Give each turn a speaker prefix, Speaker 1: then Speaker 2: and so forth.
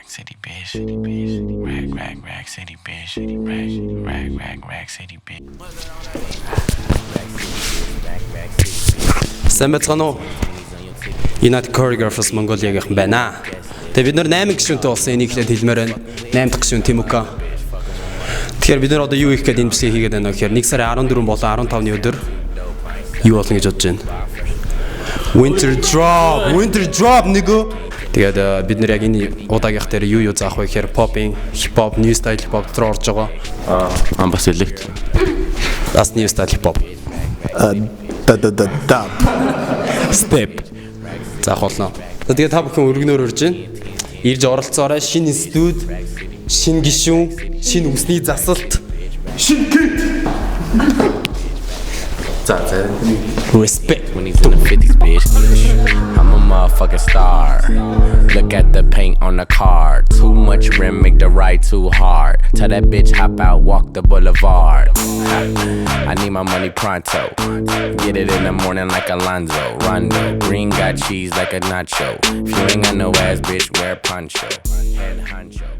Speaker 1: city bitch. Rag, city bitch. Rag, city bitch.
Speaker 2: Сайн байцгаана уу? United Choreographers Mongolia-гийн байна. Тэгээ бид нар 8 гишүүнтэй болсон энийг хэлээд хэлмээр байна. 8 дахь гишүүн Тимука. Тэгэхээр бид нар одоо юу хийх гээд энэ бичлэгийг хийгээд байна вэ гэхээр 1 сарын 14 болон 15-ны өдөр юу болно гэж бодож байна. Winter drop nigga. Тэгээд бид нар яг энэ удаагийнх дээр юу заах вэ гэхээр popping, hip hop, new style hip hop руу орж байгаа.
Speaker 3: Бас элект.
Speaker 2: Бас new style hip hop.
Speaker 3: Да.
Speaker 2: Step. Заах болно. Тэгээд та бүхэн өргөнөөр урьж байна. Ирж оролцоорой. Шинэ студ, шинэ гишүүн, шинэ үсний засалт, шинэ кит. Respect.
Speaker 1: When he's in the 50s, bitch. I'm a motherfucking star. Look at the paint on the car. Too much rim, make the ride too hard. Tell that bitch hop out, walk the boulevard. I need my money pronto. Get it in the morning like Alonzo. Rondo. Green got cheese like a nacho. If you ain't got no ass, bitch, wear poncho. Head honcho.